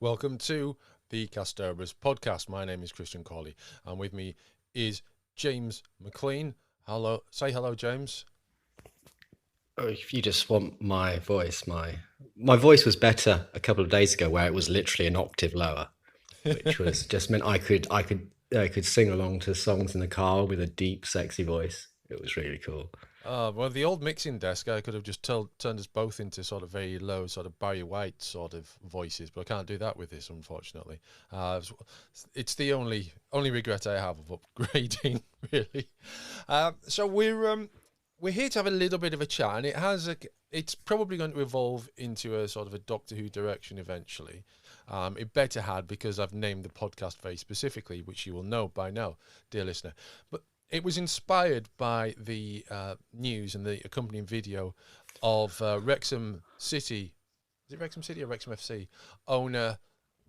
Welcome to the Casterobus podcast. My name is Christian Corley, and with me is James McLean. Hello, say hello, James. Oh, if you just want my voice, my voice was better a couple of days ago, where it was literally an octave lower, which was just meant I could sing along to songs in the car with a deep, sexy voice. It was really cool. Well, the old mixing desk, I could have just turned us both into sort of very low, sort of Barry White sort of voices, but I can't do that with this, unfortunately. It's the only regret I have of upgrading, really. So we're here to have a little bit of a chat, and it's probably going to evolve into a sort of a Doctor Who direction eventually. It better had, because I've named the podcast very specifically, which you will know by now, dear listener. But it was inspired by the news and the accompanying video of Wrexham City. Is it Wrexham City or Wrexham FC? Owner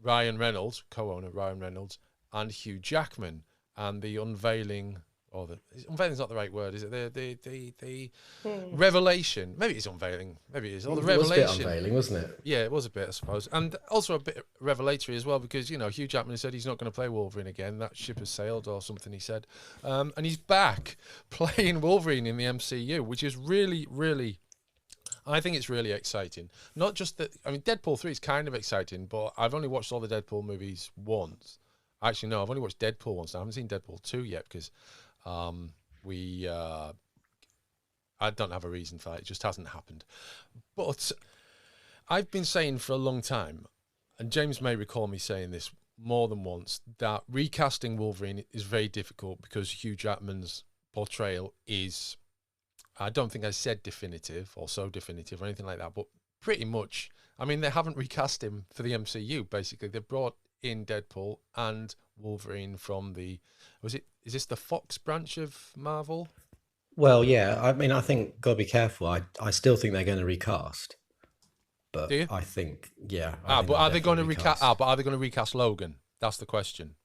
Ryan Reynolds, co-owner Ryan Reynolds, and Hugh Jackman, and the unveiling. Unveiling is not the right word, is it? The revelation. Maybe it's unveiling. Maybe it is. Or the revelation. It was a bit unveiling, wasn't it? Yeah, it was a bit, I suppose. And also a bit revelatory as well, because, Hugh Jackman said he's not going to play Wolverine again. That ship has sailed or something, he said. And he's back playing Wolverine in the MCU, which is really, really, I think it's really exciting. Not just that, Deadpool 3 is kind of exciting, but I've only watched all the Deadpool movies once. Actually, no, I've only watched Deadpool once. I haven't seen Deadpool 2 yet, because I don't have a reason for that. It just hasn't happened. But I've been saying for a long time, and James may recall me saying this more than once, that recasting Wolverine is very difficult because Hugh Jackman's portrayal is, I don't think I said definitive or so definitive or anything like that, but pretty much, they haven't recast him for the MCU, basically. They brought in Deadpool and Wolverine from is this the Fox branch of Marvel? Well, yeah. I think gotta be careful. I still think they're going to recast, Do but you? I think I think But they'll are they going to definitely recast. but are they going to recast Logan? That's the question.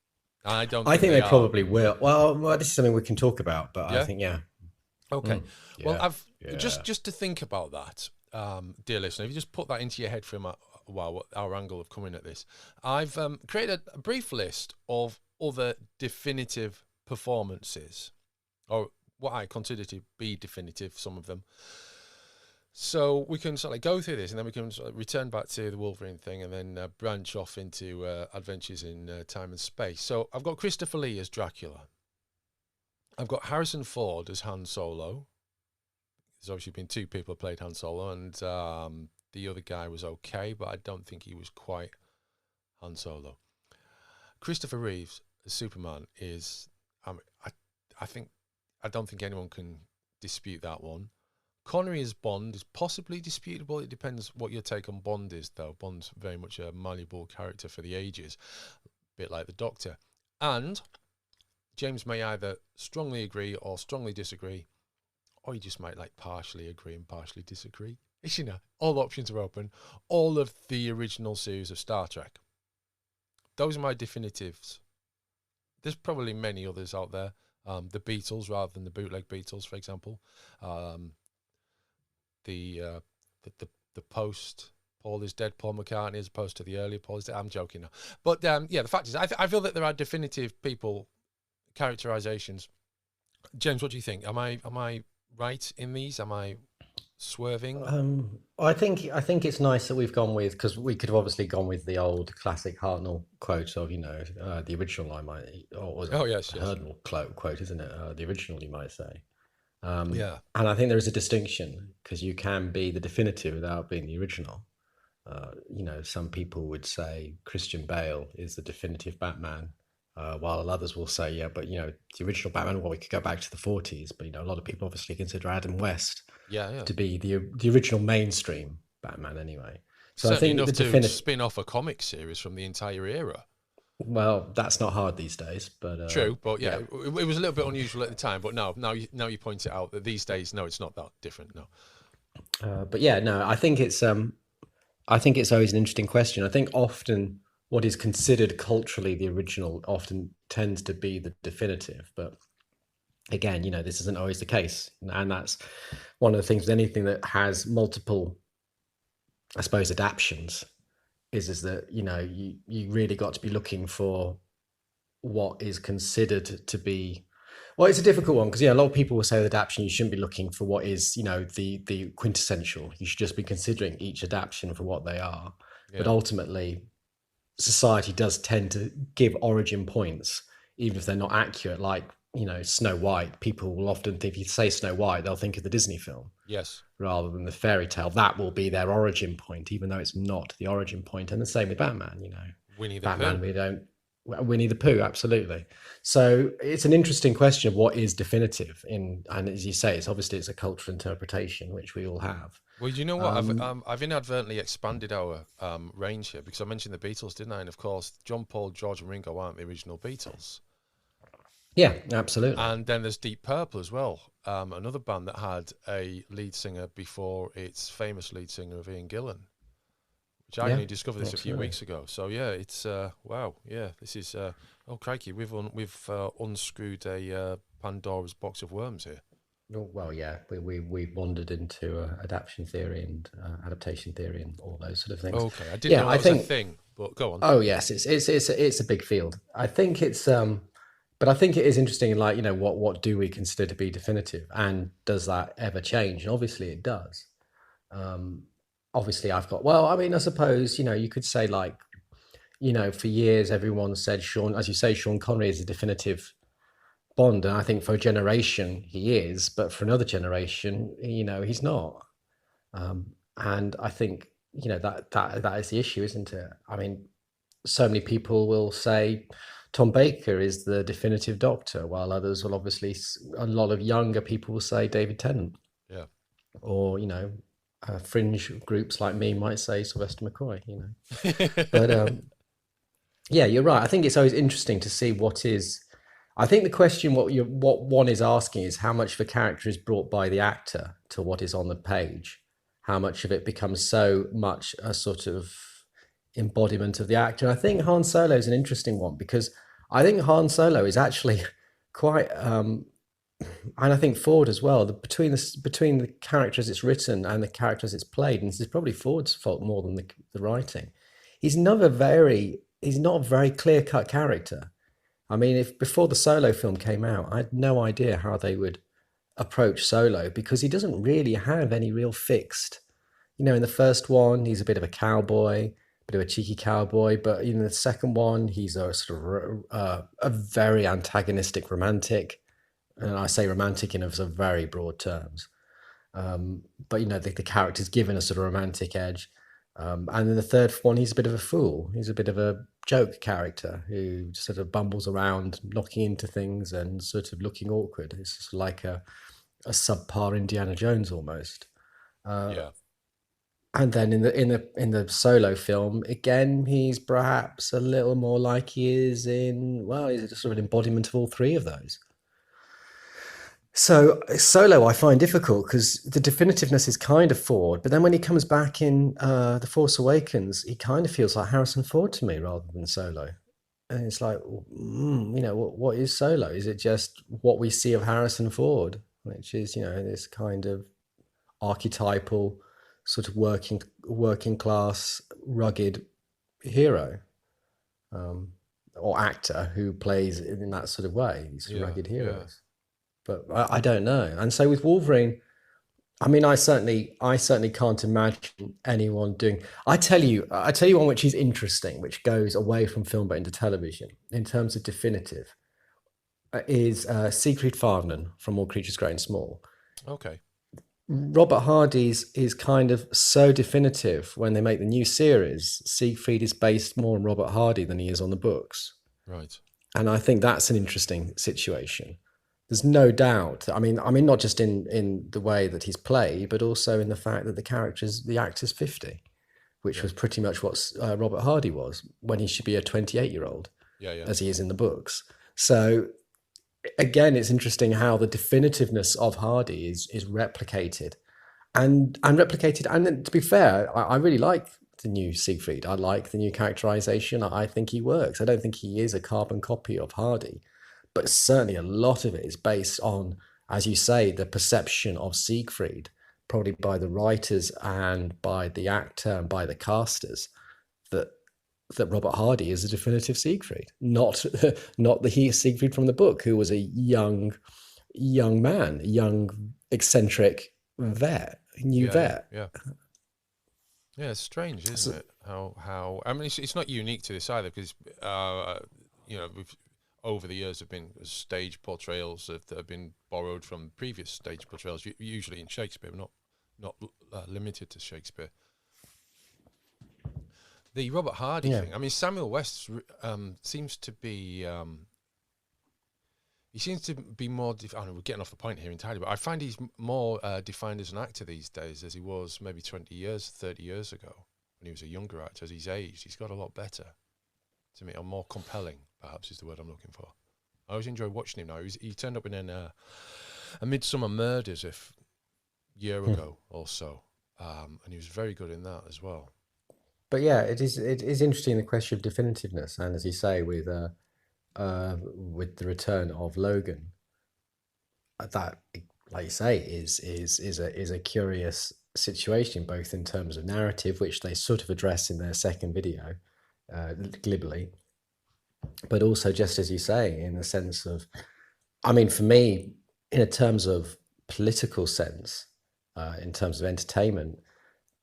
I don't I think think they they are. probably will. Well, this is something we can talk about, but I Yeah. think yeah, Okay. Well, yeah, I've yeah. just to think about that, dear listener. If you just put that into your head for a while, what our angle of coming at this, I've created a brief list of other definitive performances, or what I consider to be definitive. Some of them. So we can sort of go through this, and then we can sort of return back to the Wolverine thing, and then branch off into adventures in time and space. So I've got Christopher Lee as Dracula. I've got Harrison Ford as Han Solo. There's obviously been two people who played Han Solo, and the other guy was okay, but I don't think he was quite Han Solo. Christopher Reeves as Superman is, I think, I don't think anyone can dispute that one. Connery as Bond is possibly disputable. It depends what your take on Bond is, though. Bond's very much a malleable character for the ages, a bit like the Doctor. And James may either strongly agree or strongly disagree, or you just might partially agree and partially disagree. All options are open. All of the original series of Star Trek. Those are my definitives. There's probably many others out there. The Beatles rather than the bootleg Beatles, for example. The post Paul is dead Paul McCartney as opposed to the earlier Paul is dead. I'm joking now. But the fact is, I feel that there are definitive people characterizations. James, what do you think? Am I right in these? Am I swerving? I think it's nice that we've gone with, because we could have obviously gone with the old classic Hartnell quote of the original line or was it Oh yes, yes. Hartnell quote, isn't it? The original, you might say. Yeah. And I think there is a distinction, because you can be the definitive without being the original. Some people would say Christian Bale is the definitive Batman, while others will say, yeah, but the original Batman. Well, we could go back to the 40s, but a lot of people obviously consider Adam West Yeah. to be the original mainstream Batman, anyway. So I Certainly think enough the to definitive. spin off a comic series from the entire era. Well, that's not hard these days, but True, but yeah, yeah. it was a little bit unusual at the time. But no, now you point it out that these days, no, it's not that different. No. But yeah, no, I think it's always an interesting question. I think often what is considered culturally the original often tends to be the definitive, but again, this isn't always the case, and that's one of the things with anything that has multiple, I suppose, adaptions. is that, you know, you really got to be looking for what is considered to be, well, it's a difficult one because, yeah, a lot of people will say with adaptation you shouldn't be looking for what is, you know, the quintessential. You should just be considering each adaptation for what they are. But Yeah. ultimately, society does tend to give origin points, even if they're not accurate. Like, you know, Snow White, people will often think, if you say Snow White, they'll think of the Disney film Yes. rather than the fairy tale. That will be their origin point, even though it's not the origin point. And the same with Batman, you know. Winnie the Batman, Pooh. we don't. Winnie the Pooh, absolutely. So it's an interesting question of what is definitive and as you say, it's a cultural interpretation, which we all have. Well, you know what? I've inadvertently expanded our range here because I mentioned the Beatles, didn't I? And of course, John, Paul, George, and Ringo aren't the original Beatles. Yeah, absolutely. And then there's Deep Purple as well, another band that had a lead singer before its famous lead singer of Ian Gillan, which I Yeah, only discovered this a few absolutely. weeks ago. So yeah, it's wow, yeah, this is oh crikey, we've unscrewed a Pandora's box of worms here. Well, yeah, we wandered into adaptation theory and adaptation theory and all those sort of things. Okay, I didn't Yeah, know I that was a think. thing, but go on. Oh yes, it's a big field. I think it's but I think it is interesting. Like, you know, what do we consider to be definitive, and does that ever change? And obviously, it does. Um, Obviously, I've got. Well, I mean, I suppose, you know, you could say, like, you know, for years everyone said Sean, as you say, Sean Connery is a definitive Bond, and I think for a generation he is, but for another generation, you know, he's not. And I think, you know, that is the issue, isn't it? I mean, so many people will say Tom Baker is the definitive Doctor, while others will obviously, a lot of younger people will say David Tennant, Yeah. or, you know, fringe groups like me might say Sylvester McCoy, you know. But yeah, you're right. I think it's always interesting to see what is. I think the question, what one is asking, is how much of a character is brought by the actor to what is on the page. How much of it becomes so much a sort of embodiment of the actor. And I think Han Solo is an interesting one because I think Han Solo is actually quite, and I think Ford as well. Between the characters it's written and the characters it's played, and this is probably Ford's fault more than the writing. He's not a very clear cut character. I mean, if before the Solo film came out, I had no idea how they would approach Solo because he doesn't really have any real fixed. You know, in the first one, he's a bit of a cowboy, bit of a cheeky cowboy, but in the second one, he's a sort of a very antagonistic romantic, and I say romantic in a sort of very broad terms. But you know, the character's given a sort of romantic edge. And in the third one, he's a bit of a fool. He's a bit of a joke character who just sort of bumbles around, knocking into things and sort of looking awkward. It's just like a subpar Indiana Jones almost. Yeah. And then in the Solo film, again, he's perhaps a little more like he is in. Well, he's just sort of an embodiment of all three of those. So Solo I find difficult because the definitiveness is kind of Ford, but then when he comes back in The Force Awakens, he kind of feels like Harrison Ford to me rather than Solo. And it's like, you know, what is Solo? Is it just what we see of Harrison Ford, which is, you know, this kind of archetypal sort of working class, rugged hero, or actor who plays in that sort of way, these rugged heroes. But I don't know. And so with Wolverine, I mean, I certainly can't imagine anyone doing. I tell you one which is interesting, which goes away from film but into television in terms of definitive, is Siegfried Farnen from All Creatures Great and Small. Okay. Robert Hardy's is kind of so definitive when they make the new series. Siegfried is based more on Robert Hardy than he is on the books. Right. And I think that's an interesting situation. There's no doubt. I mean, not just in the way that he's played, but also in the fact that the actor's 50, which was pretty much what Robert Hardy was when he should be a 28-year-old, as he is in the books. So again, it's interesting how the definitiveness of Hardy is replicated, and replicated. And to be fair, I really like the new Siegfried. I like the new characterization. I think he works. I don't think he is a carbon copy of Hardy. But certainly a lot of it is based on, as you say, the perception of Siegfried, probably by the writers and by the actor and by the casters, that Robert Hardy is a definitive Siegfried, not not the Siegfried from the book, who was a young man, young eccentric vet, new vet. Yeah. Yeah, it's strange, isn't it? How I mean, it's not unique to this either, because you know, over the years have been stage portrayals that have been borrowed from previous stage portrayals, usually in Shakespeare, not limited to Shakespeare. The Robert Hardy thing. I mean, Samuel West seems to be. He seems to be more. I know we're getting off the point here entirely, but I find he's more defined as an actor these days as he was maybe 20 years, 30 years ago when he was a younger actor. As he's aged, he's got a lot better to me, or more compelling, perhaps is the word I'm looking for. I always enjoy watching him now. He turned up in a Midsummer Murders a year ago or so, and he was very good in that as well. But yeah, it is interesting, the question of definitiveness, and as you say, with the return of Logan, that, like you say, is a curious situation, both in terms of narrative, which they sort of address in their second video, glibly, but also, just as you say, in the sense of, I mean, for me, in terms of political sense, in terms of entertainment,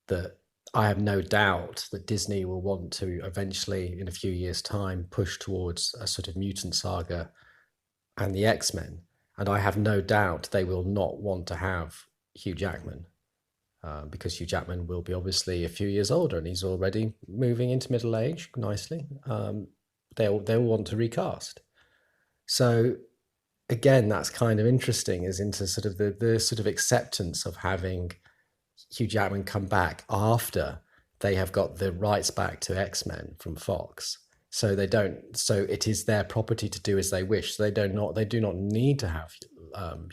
that I have no doubt that Disney will want to eventually, in a few years' time, push towards a sort of mutant saga and the X-Men. And I have no doubt they will not want to have Hugh Jackman, because Hugh Jackman will be obviously a few years older, and he's already moving into middle age nicely. They'll want to recast. So again, that's kind of interesting, is into sort of the sort of acceptance of having Hugh Jackman come back after they have got the rights back to X-Men from Fox. So it is their property to do as they wish. So they do not need to have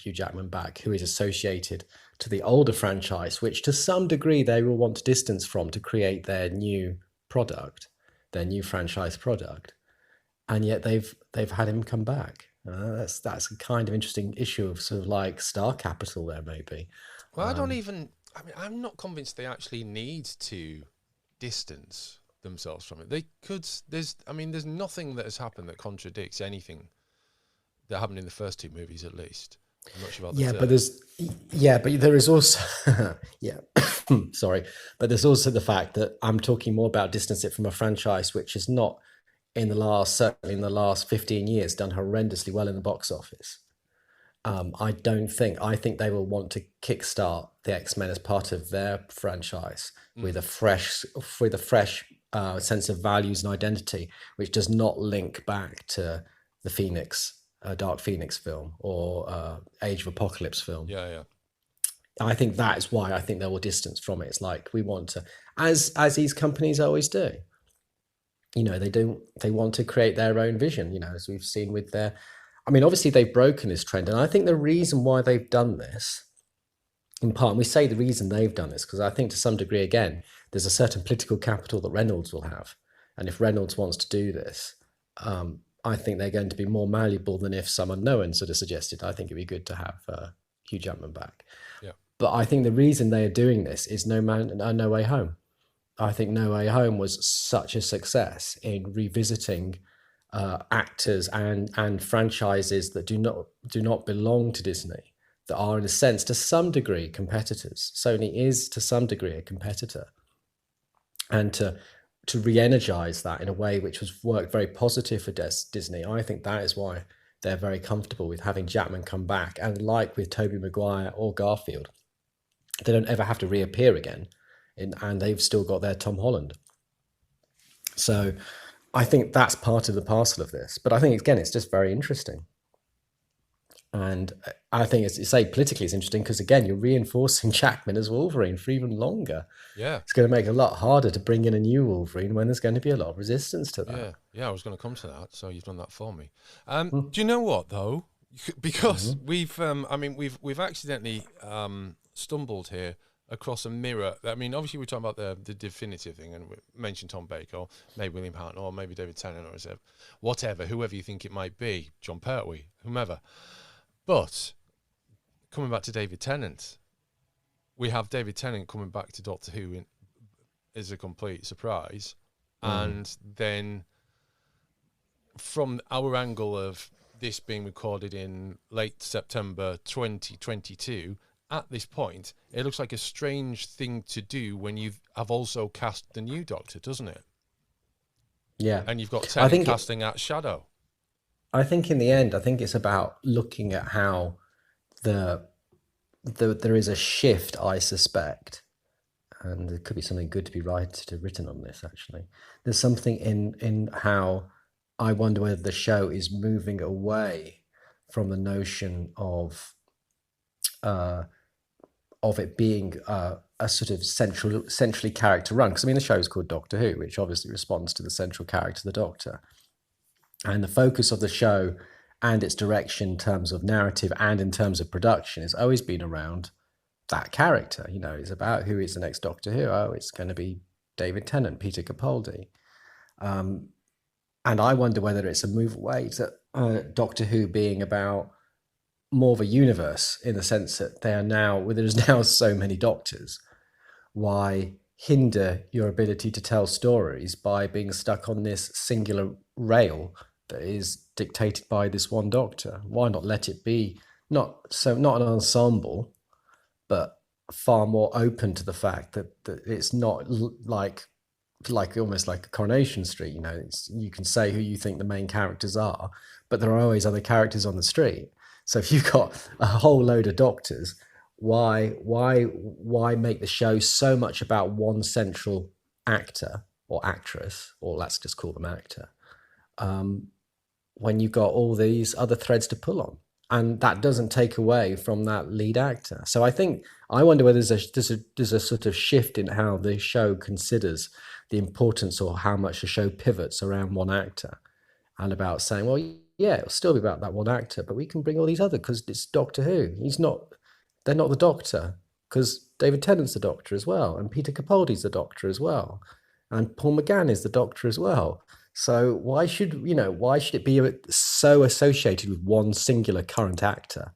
Hugh Jackman back, who is associated to the older franchise, which to some degree they will want to distance from to create their new product, their new franchise product. And yet they've had him come back. That's a kind of interesting issue of sort of like star capital there, maybe. Well, I mean, I'm not convinced they actually need to distance themselves from it. They could. There's nothing that has happened that contradicts anything that happened in the first two movies, at least. I'm not sure about but there is also but there's also the fact that I'm talking more about distance it from a franchise which is not certainly in the last 15 years done horrendously well in the box office. I think they will want to kickstart the X-Men as part of their franchise with a fresh sense of values and identity, which does not link back to the Dark Phoenix film or Age of Apocalypse film. Yeah. I think that is why I think they will distance from it. It's like, we want to, as these companies always do. They want to create their own vision, as we've seen with their, obviously they've broken this trend. And I think the reason why they've done this, in part, and we say the reason they've done this, because I think to some degree, again, there's a certain political capital that Reynolds will have. And if Reynolds wants to do this, I think they're going to be more malleable than if some unknown sort of suggested. I think it'd be good to have Hugh Jackman back. Yeah. But I think the reason they are doing this is No Way Home. I think No Way Home was such a success in revisiting actors and franchises that do not belong to Disney, that are in a sense to some degree competitors. Sony is to some degree a competitor, and to re-energize that in a way which was worked very positive for Disney. I think that is why they're very comfortable with having Jackman come back, and like with Tobey Maguire or Garfield, they don't ever have to reappear again. And they've still got their Tom Holland. So I think that's part of the parcel of this. But I think, again, it's just very interesting. And I think, as you say, politically it's interesting because, again, you're reinforcing Jackman as Wolverine for even longer. Yeah. It's going to make it a lot harder to bring in a new Wolverine when there's going to be a lot of resistance to that. Yeah, I was going to come to that, so you've done that for me. Do you know what, though? Because we've accidentally stumbled here across a mirror. Obviously we're talking about the definitive thing, and we mentioned Tom Baker, or maybe William Hartnell, or maybe David Tennant, or whatever, whoever you think it might be, Jon Pertwee, whomever. But coming back to David Tennant, we have David Tennant coming back to Doctor Who is a complete surprise, and then from our angle of this being recorded in late September 2022, at this point, it looks like a strange thing to do when you have also cast the new Doctor, doesn't it? Yeah. And you've got Tennant casting at Shadow. I think in the end, I think it's about looking at how there is a shift, I suspect, and there could be something good to be written on this, actually. There's something in how I wonder whether the show is moving away from the notion of it being a sort of centrally character run. Because I mean, the show is called Doctor Who, which obviously responds to the central character, the Doctor. And the focus of the show and its direction in terms of narrative and in terms of production has always been around that character. You know, it's about who is the next Doctor Who. Oh, it's going to be David Tennant, Peter Capaldi. And I wonder whether it's a move away to Doctor Who being about more of a universe, in the sense that there's now so many Doctors. Why hinder your ability to tell stories by being stuck on this singular rail that is dictated by this one Doctor? Why not let it be not an ensemble, but far more open to the fact that it's not like almost like a Coronation Street. You know, you can say who you think the main characters are, but there are always other characters on the street. So if you've got a whole load of Doctors, why make the show so much about one central actor or actress, or let's just call them actor, when you've got all these other threads to pull on? And that doesn't take away from that lead actor. So I wonder whether there's a sort of shift in how the show considers the importance, or how much the show pivots around one actor, and about saying, well, yeah, it'll still be about that one actor, but we can bring all these other, because it's Doctor Who. They're not the Doctor, because David Tennant's the Doctor as well, and Peter Capaldi's the Doctor as well, and Paul McGann is the Doctor as well. So why should it be so associated with one singular current actor?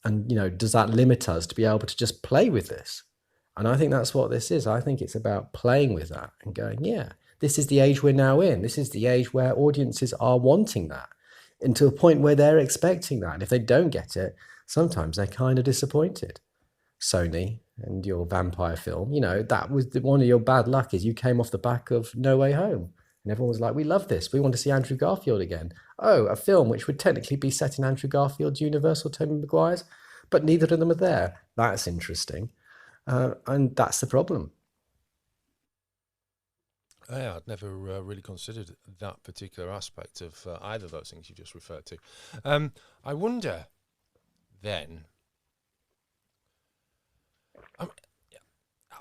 And, you know, does that limit us to be able to just play with this? And I think that's what this is. I think it's about playing with that and going, yeah, this is the age we're now in. This is the age where audiences are wanting that, and to a point where they're expecting that. And if they don't get it, sometimes they're kind of disappointed. Sony and your vampire film, you know, that was one of your bad luck, is you came off the back of No Way Home. And everyone was like, we love this. We want to see Andrew Garfield again. Oh, a film which would technically be set in Andrew Garfield's universe or Tobey Maguire's, but neither of them are there. That's interesting. And that's the problem. Yeah, I'd never really considered that particular aspect of either of those things you just referred to. I wonder then,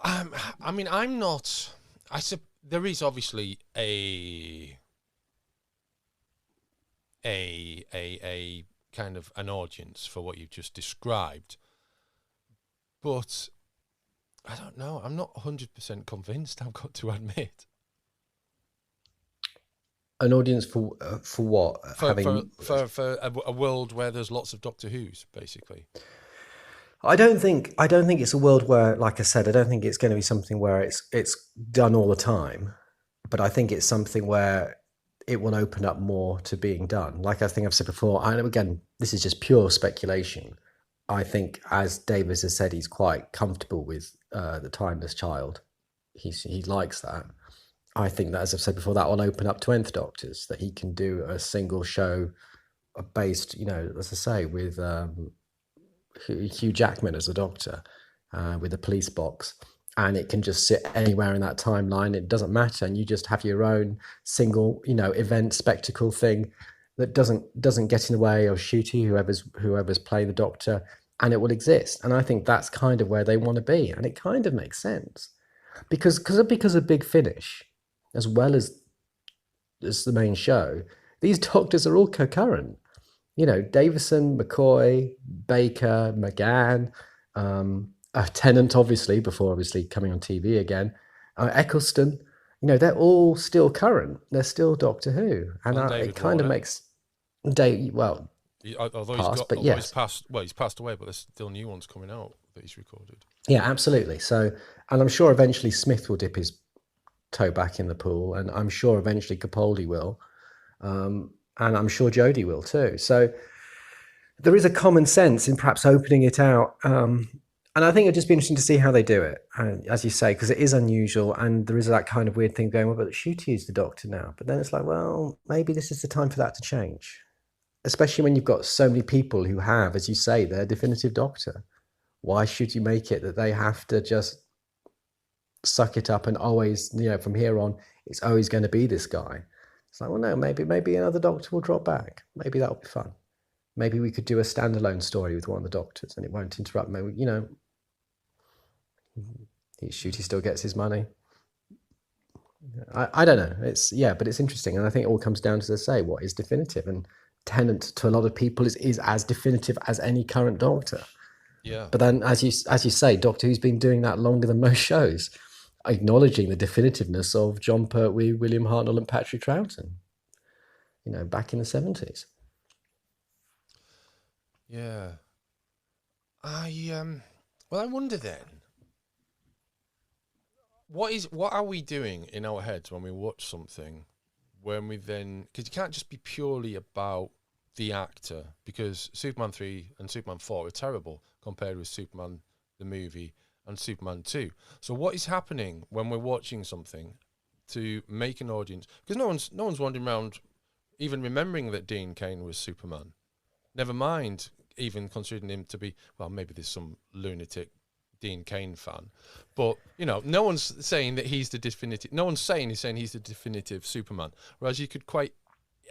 I mean, I'm not, there is obviously a kind of an audience for what you've just described, but I don't know, I'm not 100% convinced, I've got to admit. An audience for what? For a world where there's lots of Doctor Who's, basically. I don't think it's a world where, like I said, I don't think it's going to be something where it's done all the time, but I think it's something where it will open up more to being done. Like I think I've said before, and again, this is just pure speculation. I think, as Davis has said, he's quite comfortable with the Timeless Child. He likes that. I think that, as I've said before, that will open up to Nth Doctors, that he can do a single show based, you know, as I say, with Hugh Jackman as the Doctor, with a police box, and it can just sit anywhere in that timeline. It doesn't matter, and you just have your own single, you know, event spectacle thing that doesn't get in the way of Nchuti, whoever's playing the Doctor, and it will exist. And I think that's kind of where they want to be, and it kind of makes sense because of Big Finish, as well as the main show. These Doctors are all concurrent. You know, Davison, McCoy, Baker, McGann, Tennant, obviously, coming on TV again, Eccleston. You know, they're all still current. They're still Doctor Who, and it kind of makes although he's passed away, but there's still new ones coming out that he's recorded. Yeah, absolutely. So, and I'm sure eventually Smith will dip his toe back in the pool, and I'm sure eventually Capaldi will, and I'm sure Jodie will too. So there is a common sense in perhaps opening it out, and I think it'd just be interesting to see how they do it, as you say, because it is unusual, and there is that kind of weird thing going, well, but Nchuti is the Doctor now. But then it's like, well, maybe this is the time for that to change, especially when you've got so many people who have, as you say, their definitive Doctor. Why should you make it that they have to just suck it up and always, from here on, it's always going to be this guy? It's like, well, no, maybe another Doctor will drop back. Maybe that'll be fun. Maybe we could do a standalone story with one of the Doctors, and it won't interrupt. Maybe, Nchuti still gets his money. I don't know. But it's interesting, and I think it all comes down to, say, what is definitive, and Tennant to a lot of people is as definitive as any current Doctor. Yeah. But then, as you say, Doctor Who's been doing that longer than most shows, acknowledging the definitiveness of Jon Pertwee, William Hartnell, and Patrick Troughton. Back in the 70s. Yeah. I wonder then, what are we doing in our heads when we watch something, when we then, because you can't just be purely about the actor, because Superman 3 and Superman 4 are terrible compared with Superman the movie and Superman 2. So what is happening when we're watching something to make an audience, because no one's wandering around even remembering that Dean Cain was Superman, never mind even considering him to be, well, maybe there's some lunatic Dean Cain fan, but no one's saying that he's the definitive. No one's saying he's the definitive Superman. Whereas you could quite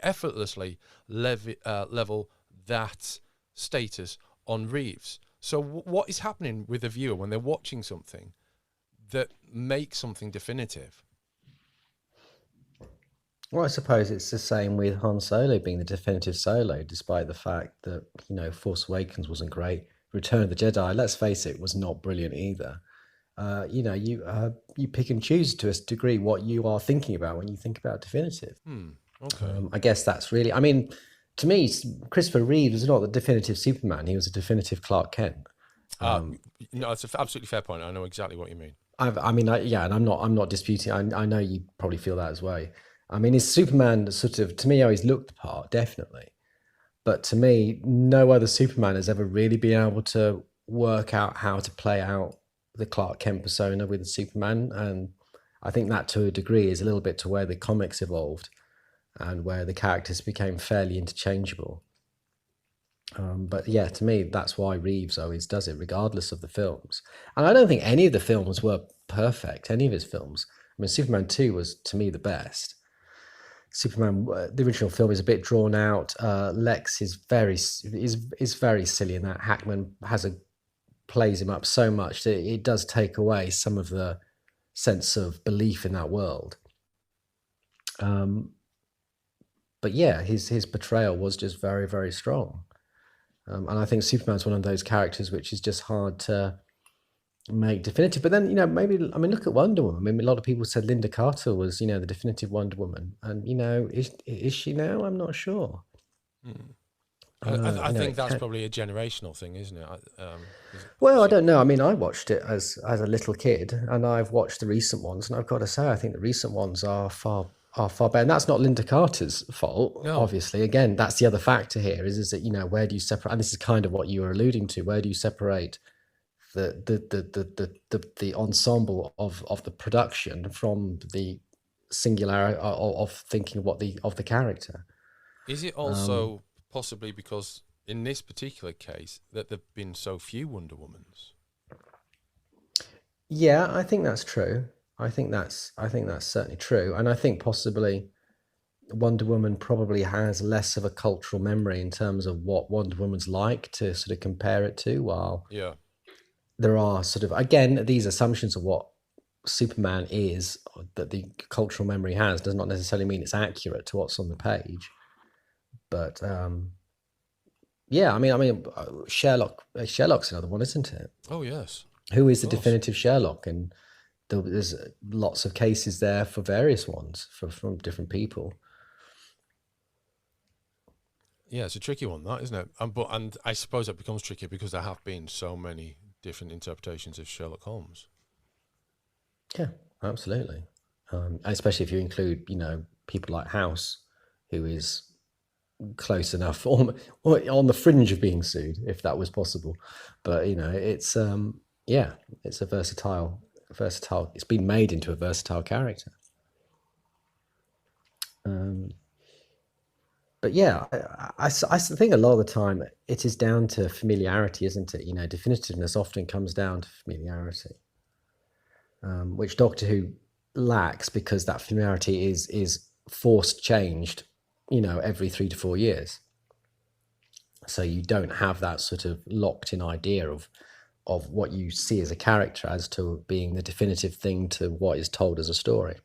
effortlessly level that status on Reeves. So what is happening with the viewer when they're watching something that makes something definitive? Well, I suppose it's the same with Han Solo being the definitive Solo, despite the fact that Force Awakens wasn't great. Return of the Jedi, let's face it, was not brilliant either. You pick and choose to a degree what you are thinking about when you think about definitive. Okay. I guess that's really, to me, Christopher Reeve was not the definitive Superman. He was a definitive Clark Kent. It's an absolutely fair point. I know exactly what you mean. And I'm not disputing. I know you probably feel that as well. His Superman sort of, to me, always looked the part, definitely. But to me, no other Superman has ever really been able to work out how to play out the Clark Kent persona with Superman. And I think that to a degree is a little bit to where the comics evolved and where the characters became fairly interchangeable. But yeah, to me, that's why Reeves always does it, regardless of the films. And I don't think any of the films were perfect, any of his films. Superman 2 was, to me, the best. Superman, the original film, is a bit drawn out. Lex is very silly in that. Hackman plays him up so much that it does take away some of the sense of belief in that world. But yeah, his portrayal was just very, very strong. And I think Superman's one of those characters which is just hard to make definitive. But then, look at Wonder Woman. A lot of people said Linda Carter was, the definitive Wonder Woman. And, is she now? I'm not sure. I think that's probably a generational thing, isn't it? Well, I don't know. I watched it as a little kid, and I've watched the recent ones, and I've got to say, I think the recent ones are far better. And that's not Linda Carter's fault, no. Obviously. Again, that's the other factor here, is that, where do you separate, and this is kind of what you were alluding to, where do you separate the ensemble of the production from the singularity of thinking of the character? Is it also possibly because in this particular case that there've been so few Wonder Womans? Yeah, I think that's true. I think that's certainly true, and I think possibly Wonder Woman probably has less of a cultural memory in terms of what Wonder Woman's like to sort of compare it to. While there are sort of, again, these assumptions of what Superman is that the cultural memory has does not necessarily mean it's accurate to what's on the page. But Sherlock's another one, isn't it? Oh yes. Who is the definitive Sherlock? And there's lots of cases there for various ones from different people. Yeah, it's a tricky one, that, isn't it? And I suppose it becomes tricky because there have been so many different interpretations of Sherlock Holmes. Yeah, absolutely. especially if you include, people like House, who is close enough, or on the fringe of being sued, if that was possible. But it's it's a versatile. It's been made into a versatile character. But yeah, I think a lot of the time it is down to familiarity, isn't it? Definitiveness often comes down to familiarity, which Doctor Who lacks, because that familiarity is forced changed, every 3 to 4 years. So you don't have that sort of locked in idea of what you see as a character as to being the definitive thing to what is told as a story.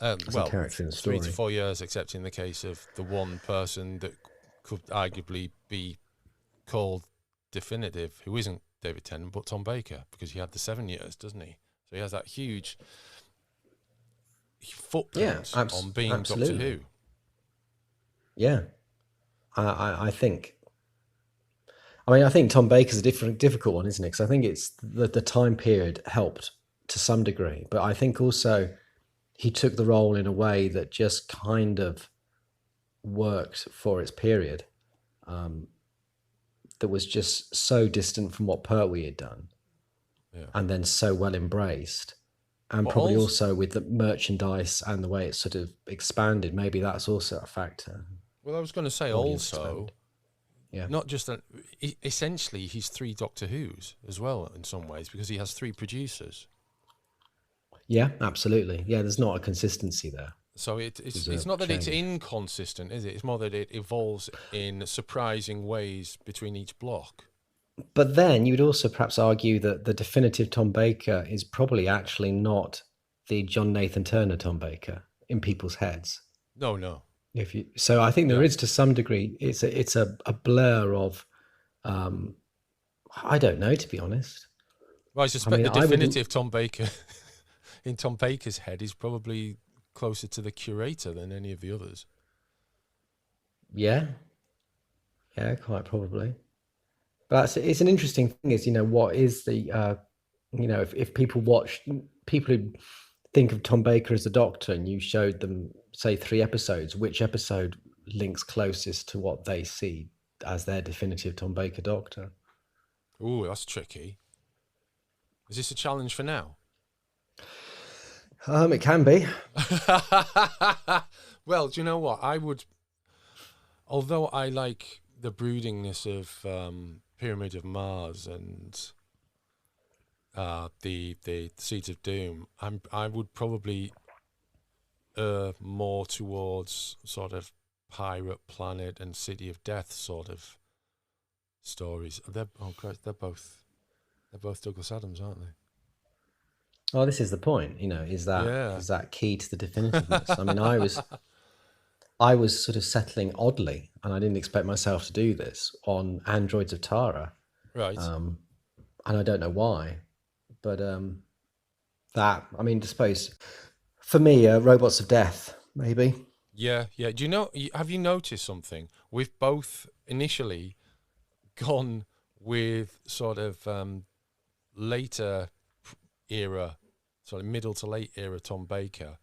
Well, 3 to 4 years, except in the case of the one person that could arguably be called definitive, who isn't David Tennant, but Tom Baker, because he had the 7 years, doesn't he? So he has that huge footprint on being absolutely. Doctor Who. Yeah, I think. I think Tom Baker's a difficult one, isn't it? Because I think it's the time period helped to some degree, but I think also he took the role in a way that just kind of worked for its period. That was just so distant from what Pertwee had done, and then so well embraced, and probably also with the merchandise and the way it sort of expanded. Maybe that's also a factor. Well, I was going to say also. Yeah. Not just that, essentially he's 3 Doctor Who's as well in some ways, because he has 3 producers. Yeah, absolutely. Yeah, there's not a consistency there. So it's not that it's inconsistent, is it? It's more that it evolves in surprising ways between each block. But then you would also perhaps argue that the definitive Tom Baker is probably actually not the John Nathan Turner Tom Baker in people's heads. No. So I think there is, to some degree, it's a blur of, I don't know, to be honest. Well, I suspect the definitive Tom Baker in Tom Baker's head is probably closer to the curator than any of the others. Yeah, quite probably. But it's an interesting thing is, what is the, if people who think of Tom Baker as the Doctor and you showed them, say, 3 episodes, which episode links closest to what they see as their definitive Tom Baker Doctor? Ooh, that's tricky. Is this a challenge for now? It can be. Well, do you know what? Although I like the broodingness of Pyramid of Mars and the Seeds of Doom, I would probably more towards sort of Pirate Planet and City of Death sort of stories. They're both Douglas Adams, aren't they? Oh, this is the point. Is that key to the definitiveness? I was sort of settling oddly, and I didn't expect myself to do this, on Androids of Tara. Right. And I don't know why, but I suppose for me, Robots of Death, maybe. Yeah. Have you noticed something? We've both initially gone with sort of later era, sort of middle to late era Tom Baker.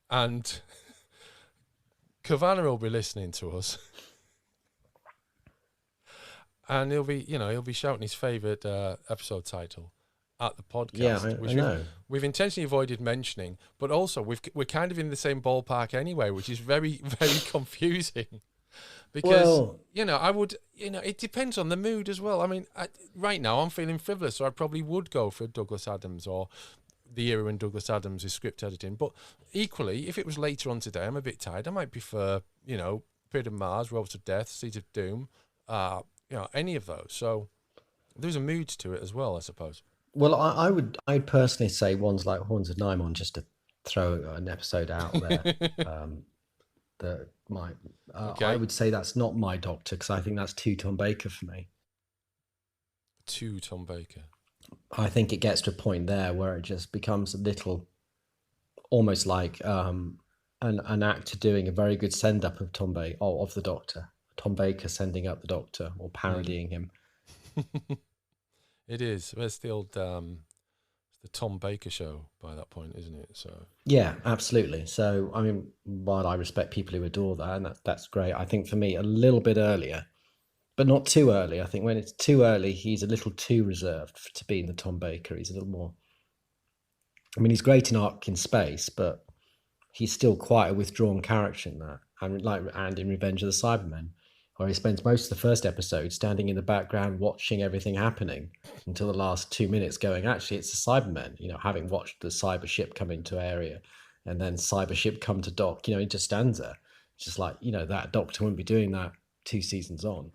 And Kavanagh will be listening to us. And he'll be shouting his favourite episode title at the podcast, which I know. We've intentionally avoided mentioning, but also we're kind of in the same ballpark anyway, which is very, very confusing. Because it depends on the mood as well. Right now I'm feeling frivolous, so I probably would go for Douglas Adams or the era when Douglas Adams is script editing. But equally, if it was later on today, I'm a bit tired. I might prefer, Pyramid of Mars, Robots of Death, Seeds of Doom, any of those. So there's a mood to it as well, I suppose. Well, I'd personally say ones like Horns of Nimon, just to throw an episode out there. That might. I would say that's not my Doctor, because I think that's too Tom Baker for me. Too Tom Baker. I think it gets to a point there where it just becomes a little, almost like an actor doing a very good send up of of the Doctor. Tom Baker sending up the Doctor or parodying him. It is. Where's the old the Tom Baker show by that point, isn't it? So Yeah, absolutely. So, I mean, while I respect people who adore that, and that's great, I think for me, a little bit earlier, but not too early. I think when it's too early, he's a little too reserved to be in the Tom Baker. He's a little more. I mean, he's great in Ark in Space, but he's still quite a withdrawn character in that, and in Revenge of the Cybermen, where he spends most of the first episode standing in the background watching everything happening until the last 2 minutes, going, actually, it's the Cybermen. You know, having watched the cyber ship come into area, and then cyber ship come to dock. You know, he just stands there. It's just like, you know, that Doctor wouldn't be doing that 2 seasons on.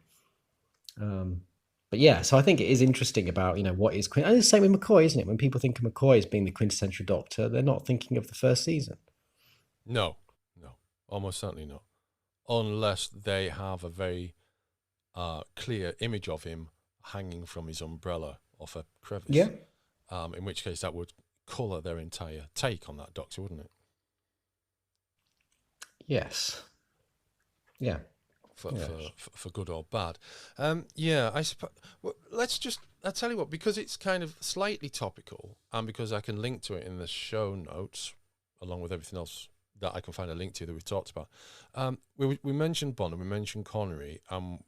But yeah, so I think it is interesting about, you know, what is and it's the same with McCoy, isn't it? When people think of McCoy as being the quintessential Doctor, they're not thinking of the first season. no, almost certainly not, unless they have a very clear image of him hanging from his umbrella off a crevice. Yeah. In which case that would colour their entire take on that Doctor, wouldn't it? Yes. Yeah. For good or bad. I suppose. Well, I'll tell you what, because it's kind of slightly topical, and because I can link to it in the show notes, along with everything else that I can find a link to that we've talked about. We mentioned Bond and we mentioned Connery. I'm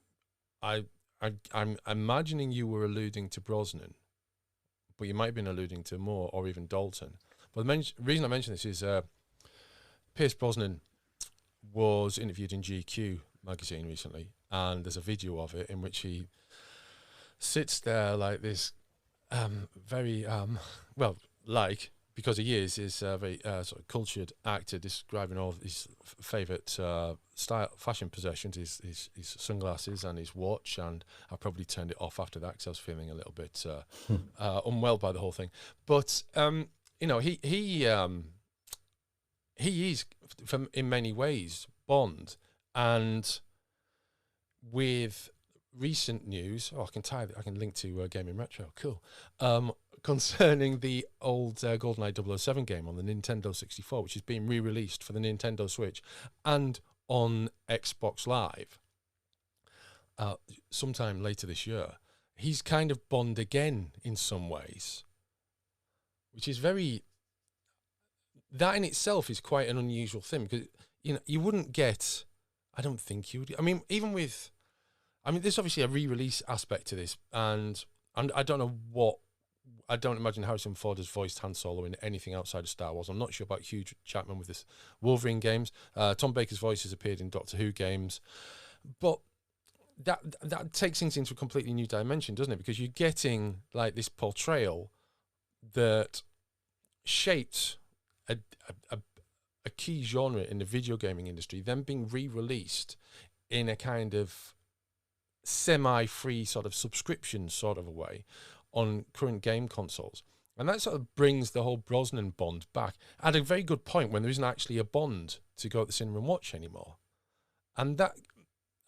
imagining you were alluding to Brosnan, but you might have been alluding to Moore or even Dalton. But the reason I mention this is Pierce Brosnan was interviewed in GQ magazine recently, and there's a video of it in which he sits there like this, very because he is a very sort of cultured actor, describing all of his favourite style, fashion possessions, his sunglasses and his watch. And I probably turned it off after that because I was feeling a little bit unwell by the whole thing. But you know, he is, in many ways, Bond. And with recent news, I can link to Gaming Retro, cool, concerning the old GoldenEye 007 game on the Nintendo 64, which is being re-released for the Nintendo Switch and on Xbox Live sometime later this year. He's kind of Bond again in some ways, which is that in itself is quite an unusual thing, because, you know, you wouldn't get, I don't think you would. I mean, there's obviously a re-release aspect to this, and I don't imagine Harrison Ford has voiced Han Solo in anything outside of Star Wars. I'm not sure about Hugh Jackman with this Wolverine games. Tom Baker's voice has appeared in Doctor Who games, but that takes things into a completely new dimension, doesn't it? Because you're getting like this portrayal that shaped a key genre in the video gaming industry, then being re-released in a kind of semi-free sort of subscription sort of a way on current game consoles. And that sort of brings the whole Brosnan Bond back at a very good point when there isn't actually a Bond to go at the cinema and watch anymore. And that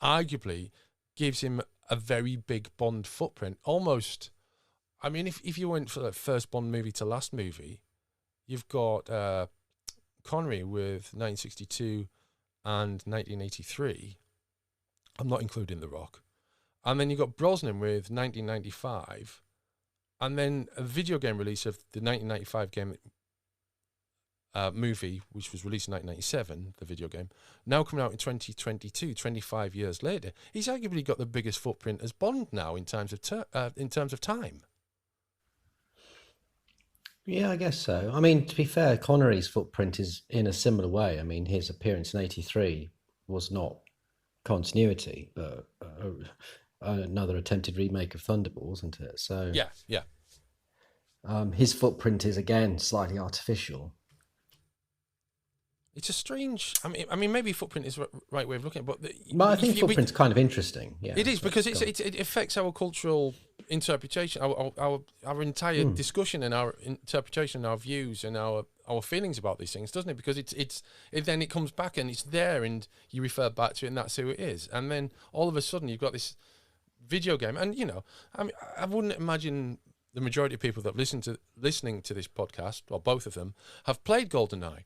arguably gives him a very big Bond footprint. Almost, I mean, if you went for the first Bond movie to last movie, you've got Connery with 1962 and 1983. I'm not including The Rock. And then you've got Brosnan with 1995. And then a video game release of the 1995 game movie, which was released in 1997, the video game, now coming out in 2022, 25 years later. He's arguably got the biggest footprint as Bond now in terms of time. Yeah, I guess so. I mean, to be fair, Connery's footprint is in a similar way. I mean, his appearance in '83 was not continuity, but another attempted remake of Thunderball, wasn't it? So yeah. His footprint is again slightly artificial. It's a strange. I mean, maybe footprint is the right way of looking at it, but I think footprint's kind of interesting. Yeah, it is, because it affects our cultural interpretation, our entire discussion and our interpretation, our views and our feelings about these things, doesn't it? Because then it comes back and it's there, and you refer back to it, and that's who it is. And then all of a sudden you've got this video game, and you know, I mean, I wouldn't imagine the majority of people that listening to this podcast, or both of them, have played GoldenEye.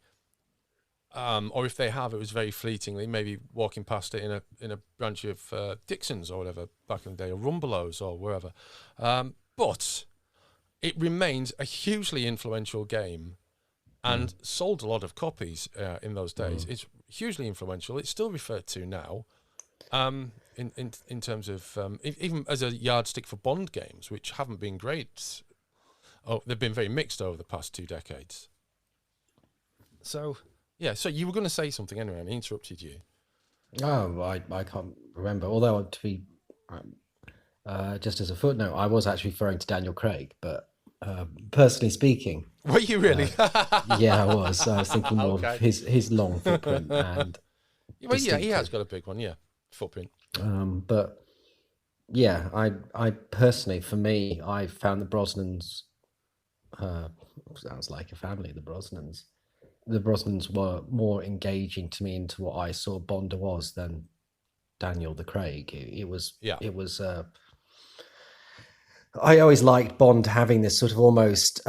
Or if they have, it was very fleetingly, maybe walking past it in a branch of Dixon's or whatever back in the day, or Rumbelows or wherever. But it remains a hugely influential game and sold a lot of copies in those days. It's hugely influential. It's still referred to now in terms of even as a yardstick for Bond games, which haven't been great. Oh, they've been very mixed over the past 2 decades. So, yeah, so you were going to say something anyway, and I interrupted you. Oh, I can't remember. Although, to be just as a footnote, I was actually referring to Daniel Craig, but personally speaking, Were you really? yeah, I was. I was thinking more of his long footprint and. Well, yeah, he has got a big one, yeah, footprint. But yeah, I personally, for me, I found the Brosnans. Sounds like a family. The Brosnans were more engaging to me into what I saw Bond was than Daniel the Craig. It was. I always liked Bond having this sort of almost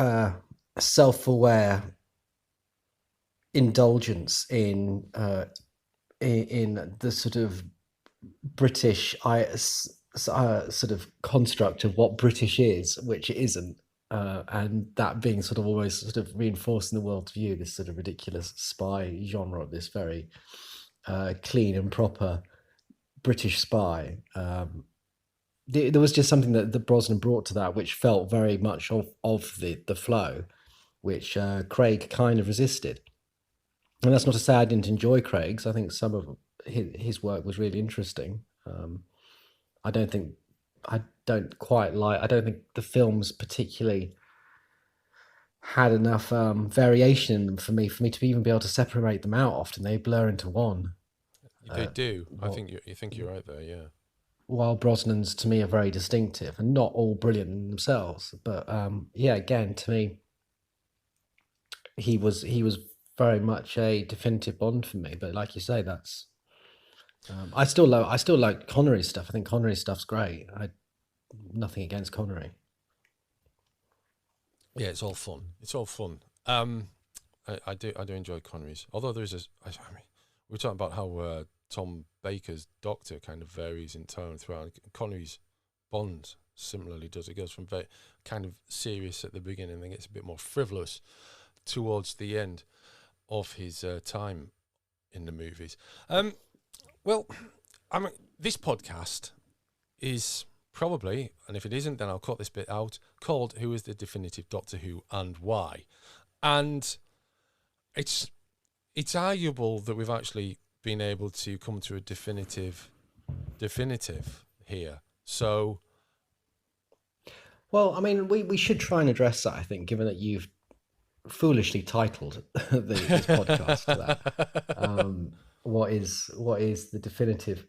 self-aware indulgence in the sort of British sort of construct of what British is, which it isn't, and that being sort of always sort of reinforcing the world's view, this sort of ridiculous spy genre, this very clean and proper British spy. There was just something that the Brosnan brought to that, which felt very much of the flow, which Craig kind of resisted. And that's not to say I didn't enjoy Craig's. I think some of his work was really interesting. I don't think the films particularly had enough variation in them for me to even be able to separate them out. Often they blur into one. They do. I think you're right there. Yeah. While Brosnan's to me are very distinctive and not all brilliant in themselves, but yeah, again to me, he was very much a definitive Bond for me. But like you say, that's I still like Connery stuff. I think Connery stuff's great. Nothing against Connery. Yeah, it's all fun. It's all fun. I do enjoy Connery's. Although we were talking about how Tom Baker's Doctor kind of varies in tone throughout. Connery's Bond similarly does. It goes from very kind of serious at the beginning and then gets a bit more frivolous towards the end of his time in the movies. Well, this podcast is probably, and if it isn't, then I'll cut this bit out, called Who is the Definitive Doctor Who and Why? And it's arguable that we've actually been able to come to a definitive here. So, well, I mean, we should try and address that, I think, given that you've foolishly titled this podcast that. What is the definitive?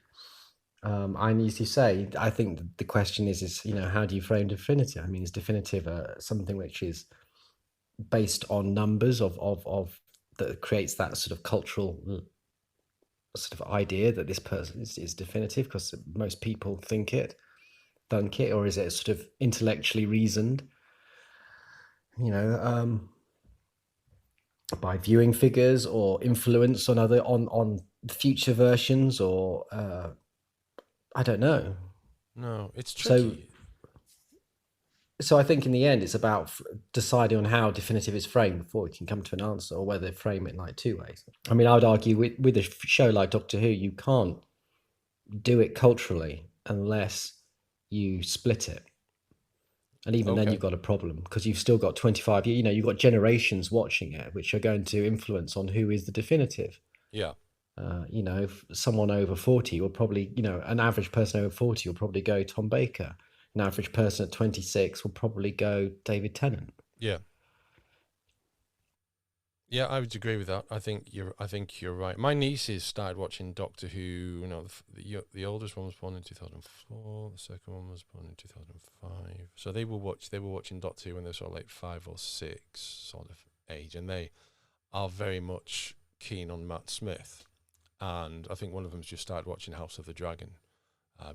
And as you say, I think the question is how do you frame definitive? I mean, is definitive something which is based on numbers of that creates that sort of cultural sort of idea that this person is definitive because most people think it, or is it sort of intellectually reasoned? By viewing figures or influence on future versions, or I don't know. No, it's tricky. So I think in the end, it's about deciding on how definitive is framed before we can come to an answer, or whether they frame it in like 2 ways. I mean, I would argue with a show like Doctor Who, you can't do it culturally unless you split it. And even then you've got a problem because you've still got 25 years, you've got generations watching it, which are going to influence on who is the definitive. Yeah. Someone over 40 will probably, an average person over 40 will probably go Tom Baker. An average person at 26 will probably go David Tennant. Yeah. Yeah, I would agree with that. I think you're right. My nieces started watching Doctor Who. The oldest one was born in 2004. The second one was born in 2005. So they were watching Doctor Who when they were sort of like 5 or 6 sort of age, and they are very much keen on Matt Smith. And I think one of them's just started watching House of the Dragon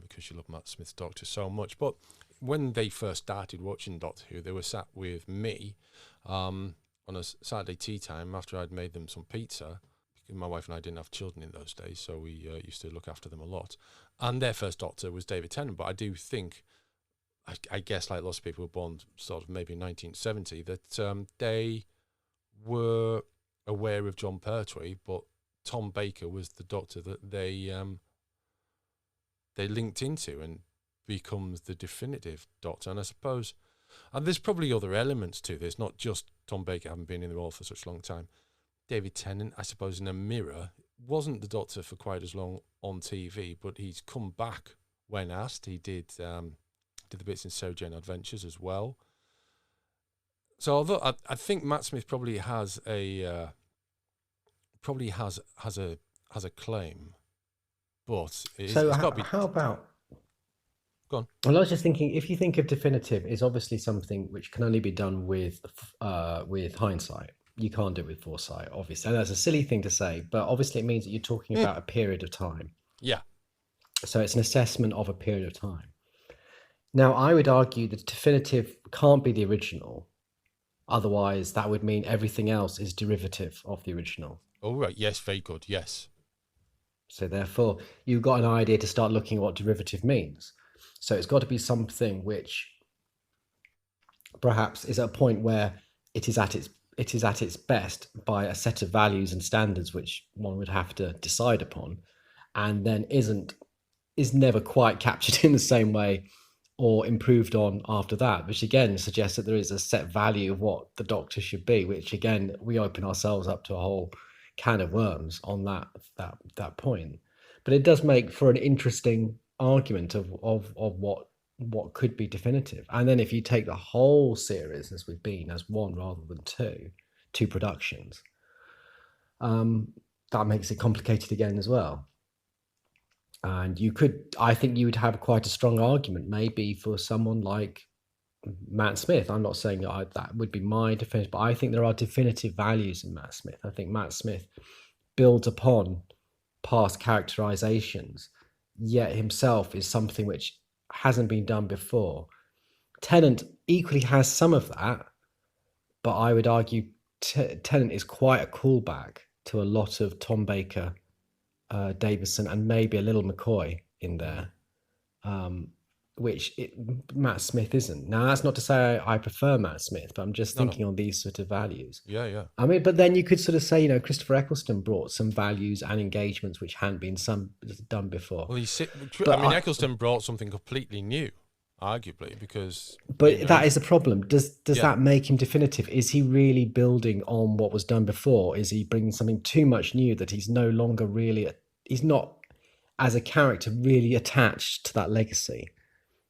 because she loved Matt Smith's Doctor so much. But when they first started watching Doctor Who, they were sat with me on a Saturday tea time after I'd made them some pizza. My wife and I didn't have children in those days, so we used to look after them a lot. And their first Doctor was David Tennant. But I do think, I guess like lots of people were born sort of maybe 1970, that they were aware of Jon Pertwee, but Tom Baker was the doctor that they linked into and becomes the definitive doctor. And I suppose, and there's probably other elements to this, not just Tom Baker having been in the role for such a long time. David Tennant, I suppose, in a mirror, wasn't the doctor for quite as long on TV, but he's come back when asked. He did the bits in Sarah Jane Adventures as well. So although I think Matt Smith probably has a claim, but it's got to be. How about? Go on. Well, I was just thinking, if you think of definitive, is obviously something which can only be done with hindsight. You can't do it with foresight, obviously. And that's a silly thing to say, but obviously it means that you're talking about a period of time. Yeah. So it's an assessment of a period of time. Now, I would argue that definitive can't be the original. Otherwise, that would mean everything else is derivative of the original. Oh, right. Yes, very good. Yes. So therefore, you've got an idea to start looking at what derivative means. So it's got to be something which perhaps is at a point where it is at its best by a set of values and standards which one would have to decide upon, and then is never quite captured in the same way or improved on after that, which again suggests that there is a set value of what the Doctor should be, which again we open ourselves up to a whole can of worms on that point. But it does make for an interesting argument of what could be definitive. And then if you take the whole series as we've been as one rather than two productions, that makes it complicated again as well. And I think you would have quite a strong argument maybe for someone like Matt Smith. I'm not saying that would be my definitive, but I think there are definitive values in Matt Smith. I think Matt Smith builds upon past characterizations, yet himself is something which hasn't been done before. Tennant equally has some of that, but I would argue Tennant is quite a callback to a lot of Tom Baker, Davison, and maybe a little McCoy in there, which Matt Smith isn't. Now, that's not to say I prefer Matt Smith, but I'm just thinking on these sort of values. Yeah. I mean, but then you could sort of say, Christopher Eccleston brought some values and engagements which hadn't been done before. Well, Eccleston brought something completely new, arguably, because... But that is the problem. Does that make him definitive? Is he really building on what was done before? Is he bringing something too much new that he's no longer really... He's not, as a character, really attached to that legacy?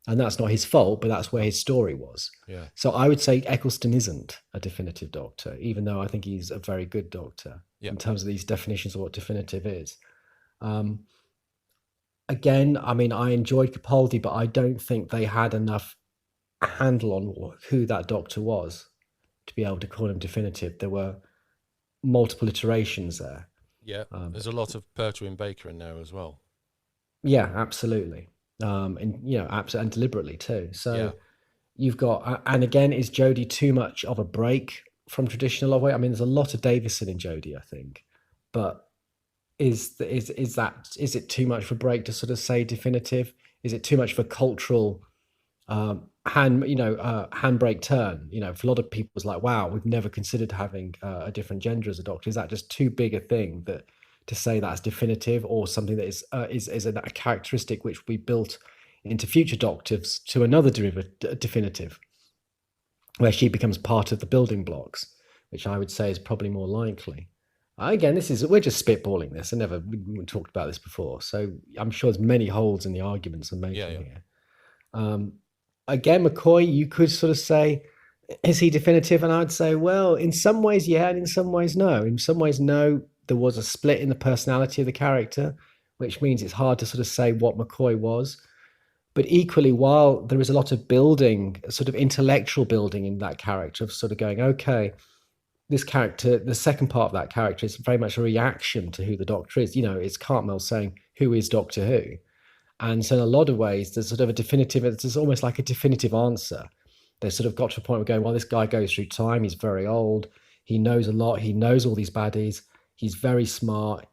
And that's not his fault, but that's where his story was. Yeah. So I would say Eccleston isn't a definitive Doctor, even though I think he's a very good Doctor in terms of these definitions of what definitive is. Again, I mean, I enjoyed Capaldi, but I don't think they had enough handle on who that Doctor was to be able to call him definitive. There were multiple iterations there. Yeah, there's a lot of Pertwee and Baker in there as well. Yeah, absolutely. And and deliberately too. So you've got, and again, is Jodie too much of a break from traditional love? I mean, there's a lot of Davison in Jodie, I think, but is it too much of a break to sort of say definitive? Is it too much of a cultural handbrake turn? For a lot of people, it's like, wow, we've never considered having a different gender as a Doctor. Is that just too big a thing to say that's definitive, or something that is a characteristic which we built into future Doctors to another definitive, where she becomes part of the building blocks, which I would say is probably more likely. Again, we're just spitballing this. We talked about this before, so I'm sure there's many holes in the arguments I'm making here. Again, McCoy, you could sort of say, is he definitive? And I'd say, well, in some ways, yeah, and in some ways, no. In some ways, no. There was a split in the personality of the character, which means it's hard to sort of say what McCoy was. But equally, while there is a lot of building, sort of intellectual building in that character, of sort of going, okay, this character, the second part of that character is very much a reaction to who the Doctor is. It's Cartmel saying, who is Doctor Who? And so in a lot of ways, there's sort of it's almost like a definitive answer. They sort of got to a point where going, well, this guy goes through time. He's very old. He knows a lot. He knows all these baddies. He's very smart.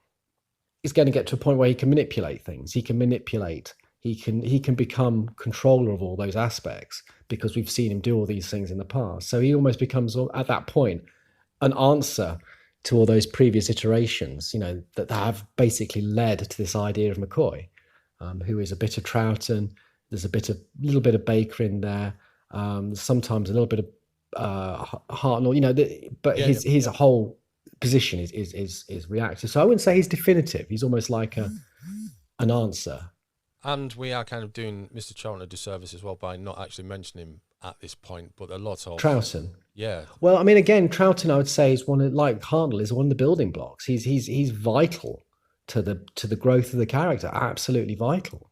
He's going to get to a point where he can manipulate things. He He can become controller of all those aspects because we've seen him do all these things in the past. So he almost becomes, at that point, an answer to all those previous iterations, that have basically led to this idea of McCoy, who is a bit of Troughton. There's little bit of Baker in there. Sometimes a little bit of Hartnell, but his whole position is reactive. So I wouldn't say he's definitive. He's almost like an answer. And we are kind of doing Mr. Troughton a disservice as well by not actually mentioning him at this point, but a lot of Troughton. Yeah. Well, I mean, again, Troughton, I would say, is like Hartnell, is one of the building blocks. He's vital to the growth of the character. Absolutely vital.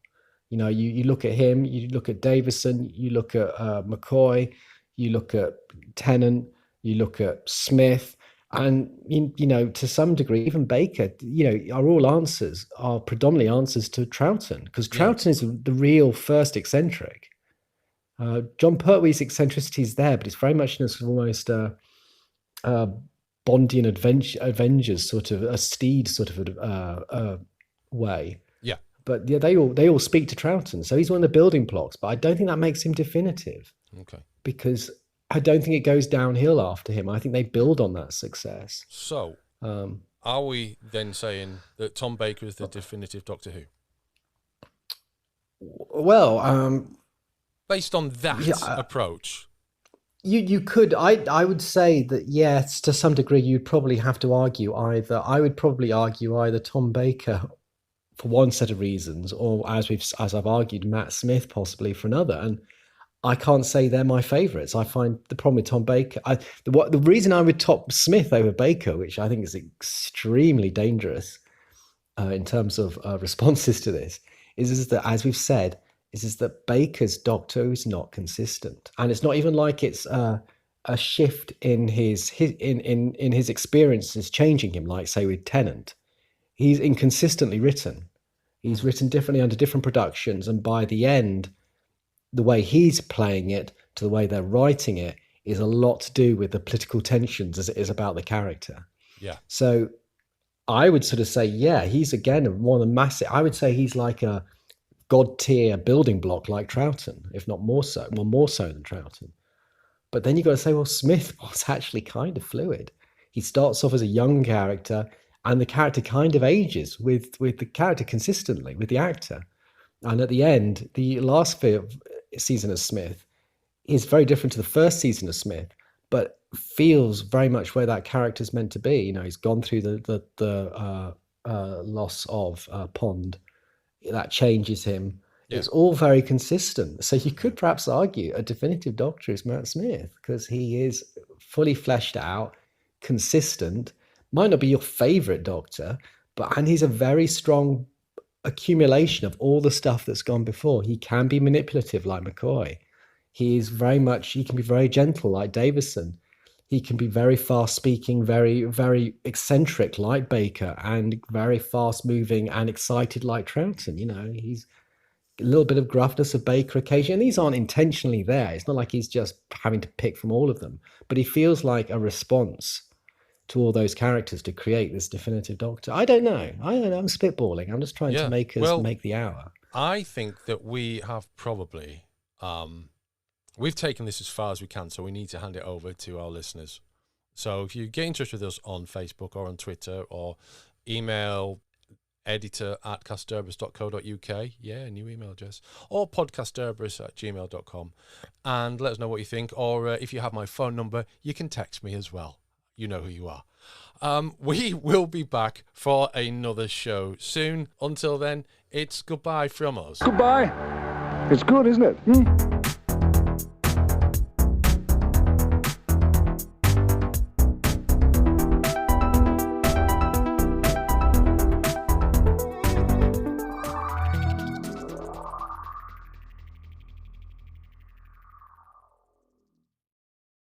You look at him, you look at Davison, you look at McCoy, you look at Tennant, you look at Smith, and to some degree, even Baker, are all answers, are predominantly answers to Troughton, because Troughton is the real first eccentric. Jon Pertwee's eccentricity is there, but it's very much in a sort of almost Bondian Avengers sort of a Steed sort of way. Yeah. But yeah, they all speak to Troughton, so he's one of the building blocks. But I don't think that makes him definitive. Okay. Because I don't think it goes downhill after him. I think they build on that success. So, are we then saying that Tom Baker is the definitive Doctor Who? Well, based on that approach, you could. I would say that yes, to some degree, you'd probably have to argue either. I would probably argue either Tom Baker for one set of reasons, or as I've argued, Matt Smith possibly for another. And I can't say they're my favourites. I find the problem with Tom Baker, the reason I would top Smith over Baker, which I think is extremely dangerous in terms of responses to this, is that, as we've said, is that Baker's Doctor is not consistent, and it's not even like it's a shift in his experiences changing him, like say with Tennant. He's inconsistently written. He's written differently under different productions, and by the end, the way he's playing it to the way they're writing it is a lot to do with the political tensions as it is about the character. Yeah. So I would sort of say, yeah, he's again one of the massive. I would say he's like a god tier building block like Troughton, if not more so, more so than Troughton. But then you've got to say, well, Smith was actually kind of fluid. He starts off as a young character, and the character kind of ages with the character consistently, with the actor. And at the end, the last season of Smith is very different to the first season of Smith, but feels very much where that character's meant to be. He's gone through the loss of Pond. That changes him. Yeah. It's all very consistent. So you could perhaps argue a definitive Doctor is Matt Smith, because he is fully fleshed out, consistent, might not be your favourite Doctor, and he's a very strong accumulation of all the stuff that's gone before. He can be manipulative like McCoy. He can be very gentle like Davison. He can be very fast speaking, very, very eccentric like Baker, and very fast moving and excited like Troughton. He's a little bit of gruffness of Baker occasionally. And these aren't intentionally there. It's not like he's just having to pick from all of them, but he feels like a response to all those characters to create this definitive Doctor. I don't know. I'm spitballing. I'm just trying to make the hour. I think that we have probably we've taken this as far as we can, so we need to hand it over to our listeners. So if you get in touch with us on Facebook or on Twitter, or email editor@casterberus.co.uk, new email address, or podcaststerberus@gmail.com, and let us know what you think. Or if you have my phone number, you can text me as well. You know who you are. We will be back for another show soon. Until then, it's goodbye from us. Goodbye. It's good, isn't it?